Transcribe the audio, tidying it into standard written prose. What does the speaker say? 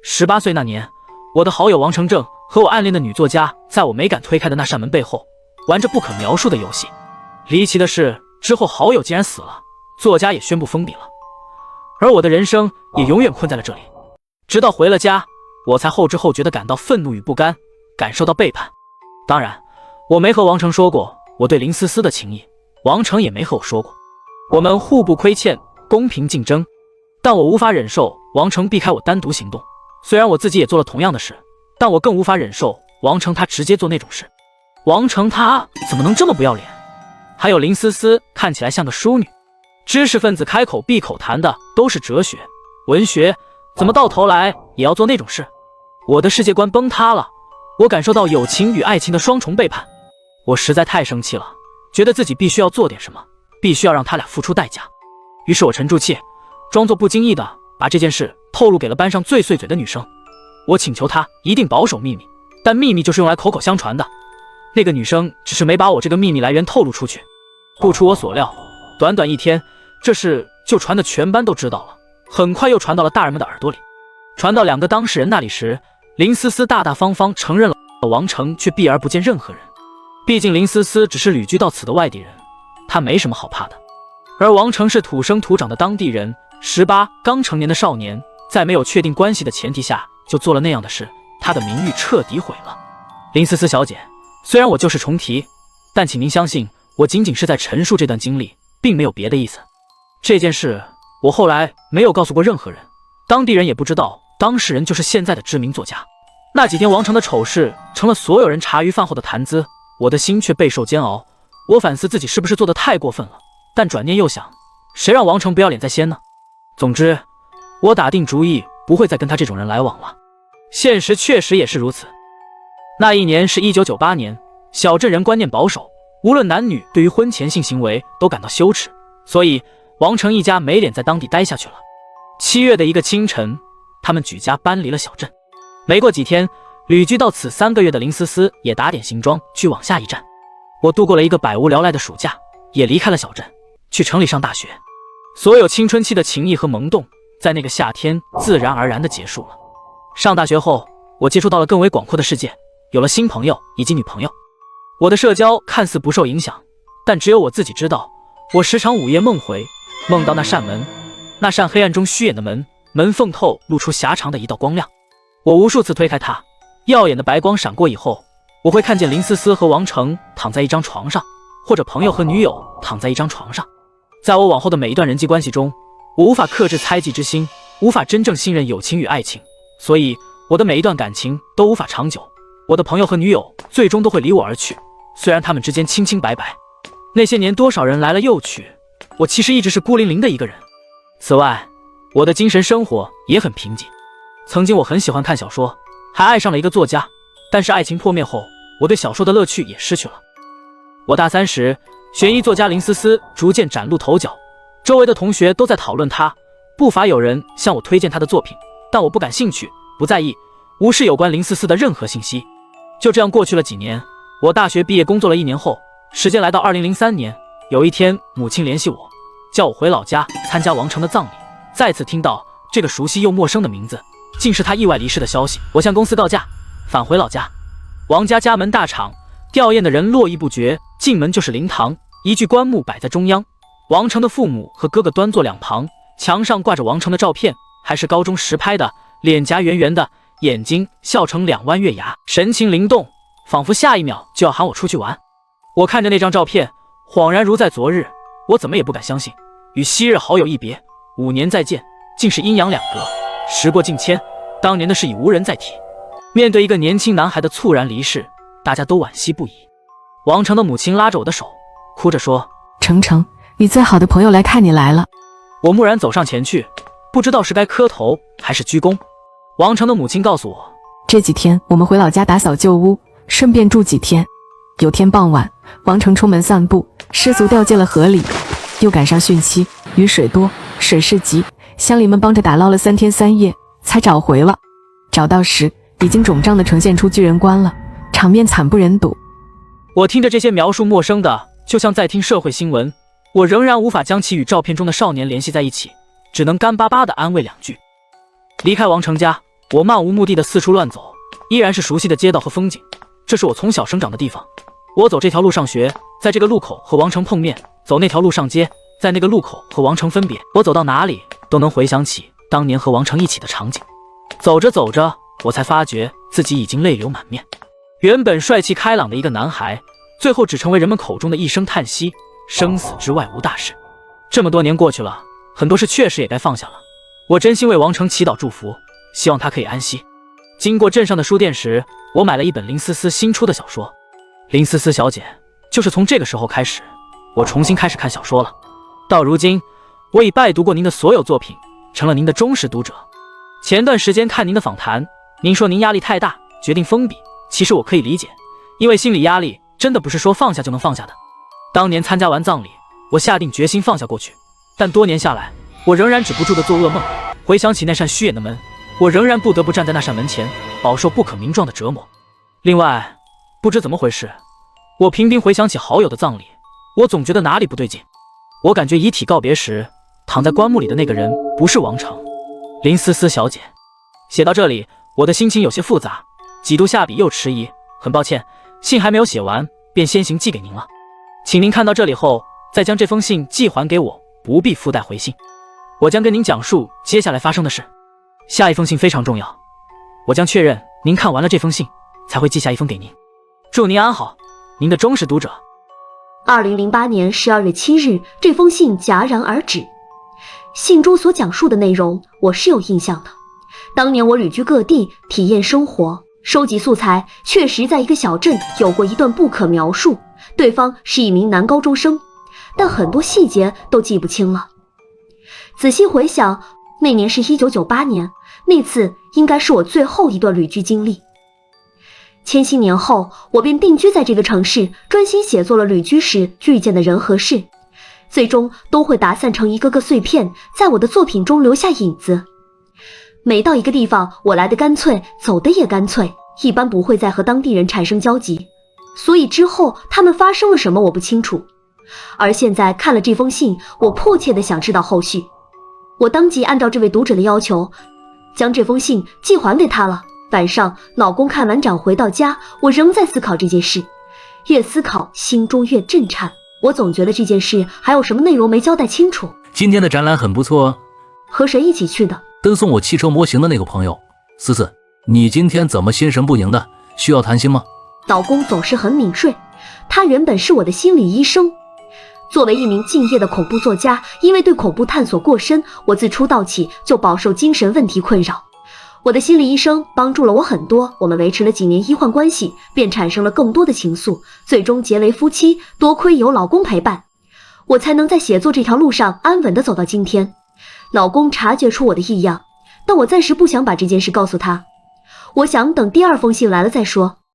18岁那年，我的好友王成正和我暗恋的女作家，在我没敢推开的那扇门背后，玩着不可描述的游戏。离奇的是，之后好友竟然死了，作家也宣布封笔了，而我的人生也永远困在了这里。直到回了家，我才后知后觉地感到愤怒与不甘，感受到背叛。当然，我没和王成说过我对林思思的情谊，王成也没和我说过。我们互不亏欠，公平竞争，但我无法忍受王成避开我单独行动。虽然我自己也做了同样的事，但我更无法忍受王成他直接做那种事。王成他怎么能这么不要脸？还有林思思看起来像个淑女，知识分子开口闭口谈的都是哲学、文学，怎么到头来也要做那种事？我的世界观崩塌了，我感受到友情与爱情的双重背叛。我实在太生气了，觉得自己必须要做点什么，必须要让他俩付出代价。于是我沉住气，装作不经意的把这件事透露给了班上最碎嘴的女生。我请求她一定保守秘密，但秘密就是用来口口相传的。那个女生只是没把我这个秘密来源透露出去。不出我所料，短短1天，这事就传得全班都知道了，很快又传到了大人们的耳朵里。传到2个当事人那里时，林思思大大方方承认了王成，却避而不见任何人。毕竟林思思只是旅居到此的外地人，她没什么好怕的。而王成是土生土长的当地人，18刚成年的少年，在没有确定关系的前提下就做了那样的事，他的名誉彻底毁了。林思思小姐，虽然我旧事重提，但请您相信，我仅仅是在陈述这段经历，并没有别的意思。这件事我后来没有告诉过任何人，当地人也不知道当事人就是现在的知名作家。那几天王成的丑事成了所有人茶余饭后的谈资，我的心却备受煎熬。我反思自己是不是做得太过分了，但转念又想，谁让王成不要脸在先呢？总之，我打定主意不会再跟他这种人来往了。现实确实也是如此。那一年是1998年，小镇人观念保守，无论男女对于婚前性行为都感到羞耻，所以王成一家没脸在当地待下去了。7月的一个清晨，他们举家搬离了小镇。没过几天，旅居到此3个月的林思思也打点行装去往下一站。我度过了一个百无聊赖的暑假，也离开了小镇，去城里上大学。所有青春期的情谊和萌动，在那个夏天自然而然地结束了。上大学后，我接触到了更为广阔的世界，有了新朋友以及女朋友。我的社交看似不受影响，但只有我自己知道，我时常午夜梦回，梦到那扇门，那扇黑暗中虚掩的门，门缝透露出狭长的一道光亮。我无数次推开它，耀眼的白光闪过以后，我会看见林思思和王成躺在一张床上，或者朋友和女友躺在一张床上。在我往后的每一段人际关系中，我无法克制猜忌之心，无法真正信任友情与爱情，所以我的每一段感情都无法长久。我的朋友和女友最终都会离我而去，虽然他们之间清清白白。那些年多少人来了又去，我其实一直是孤零零的一个人。此外，我的精神生活也很贫瘠。曾经我很喜欢看小说，还爱上了一个作家，但是爱情破灭后，我对小说的乐趣也失去了。我大3时，悬疑作家林思思逐渐崭露头角，周围的同学都在讨论她，不乏有人向我推荐她的作品，但我不感兴趣，不在意，无视有关林思思的任何信息。就这样过去了几年，我大学毕业工作了1年后，时间来到2003年，有一天母亲联系我，叫我回老家参加王成的葬礼。再次听到这个熟悉又陌生的名字，竟是他意外离世的消息。我向公司告假，返回老家。王家家门大敞，吊唁的人络绎不绝，进门就是灵堂，一具棺木摆在中央，王成的父母和哥哥端坐两旁，墙上挂着王成的照片，还是高中时拍的，脸颊圆圆的，眼睛笑成2弯月牙，神情灵动，仿佛下一秒就要喊我出去玩。我看着那张照片，恍然如在昨日，我怎么也不敢相信，与昔日好友一别，5年再见，竟是阴阳两隔。时过境迁，当年的事已无人再提。面对一个年轻男孩的猝然离世，大家都惋惜不已。王成的母亲拉着我的手，哭着说：成成，你最好的朋友来看你来了。我蓦然走上前去，不知道是该磕头还是鞠躬。王成的母亲告诉我，这几天我们回老家打扫旧屋，顺便住几天。有天傍晚，王成出门散步，失足掉进了河里，又赶上汛期，雨水多，水势急，乡邻们帮着打捞了3天3夜才找回了。找到时已经肿胀地呈现出巨人观了，场面惨不忍睹。我听着这些描述陌生的，就像在听社会新闻，我仍然无法将其与照片中的少年联系在一起，只能干巴巴地安慰2句。离开王成家，我漫无目的的四处乱走，依然是熟悉的街道和风景。这是我从小生长的地方。我走这条路上学，在这个路口和王成碰面；走那条路上街，在那个路口和王成分别。我走到哪里都能回想起当年和王成一起的场景。走着走着，我才发觉自己已经泪流满面。原本帅气开朗的一个男孩，最后只成为人们口中的一声叹息，生死之外无大事。这么多年过去了，很多事确实也该放下了。我真心为王成祈祷祝福，希望他可以安息。经过镇上的书店时，我买了一本林思思新出的小说。林思思小姐，就是从这个时候开始，我重新开始看小说了。到如今，我已拜读过您的所有作品，成了您的忠实读者。前段时间看您的访谈，您说您压力太大，决定封笔。其实我可以理解，因为心理压力真的不是说放下就能放下的。当年参加完葬礼，我下定决心放下过去，但多年下来，我仍然止不住的做噩梦。回想起那扇虚掩的门，我仍然不得不站在那扇门前，饱受不可名状的折磨。另外，不知怎么回事，我频频回想起好友的葬礼，我总觉得哪里不对劲。我感觉遗体告别时，躺在棺木里的那个人不是王成。林思思小姐，写到这里，我的心情有些复杂，几度下笔又迟疑，很抱歉，信还没有写完，便先行寄给您了。请您看到这里后，再将这封信寄还给我，不必附带回信。我将跟您讲述接下来发生的事。下一封信非常重要，我将确认您看完了这封信，才会寄下一封给您。祝您安好，您的忠实读者。2008年12月7日，这封信戛然而止。信中所讲述的内容，我是有印象的。当年我旅居各地，体验生活，收集素材，确实在一个小镇有过一段不可描述。对方是一名男高中生，但很多细节都记不清了。仔细回想，那年是1998年，那次应该是我最后一段旅居经历。千禧年后，我便定居在这个城市，专心写作了旅居时遇见的人和事，最终都会打散成一个个碎片，在我的作品中留下影子。每到一个地方，我来得干脆，走得也干脆，一般不会再和当地人产生交集，所以之后他们发生了什么我不清楚。而现在看了这封信，我迫切地想知道后续。我当即按照这位读者的要求，将这封信寄还给他了。晚上，老公看完展回到家，我仍在思考这件事，越思考心中越震颤。我总觉得这件事还有什么内容没交代清楚。今天的展览很不错哦。和谁一起去的？跟送我汽车模型的那个朋友。思思，你今天怎么心神不宁的？需要谈心吗？老公总是很敏锐，他原本是我的心理医生。作为一名敬业的恐怖作家，因为对恐怖探索过深，我自出道起就饱受精神问题困扰。我的心理医生帮助了我很多，我们维持了几年医患关系，便产生了更多的情愫，最终结为夫妻。多亏有老公陪伴，我才能在写作这条路上安稳地走到今天。老公察觉出我的异样，但我暂时不想把这件事告诉他，我想等第二封信来了再说。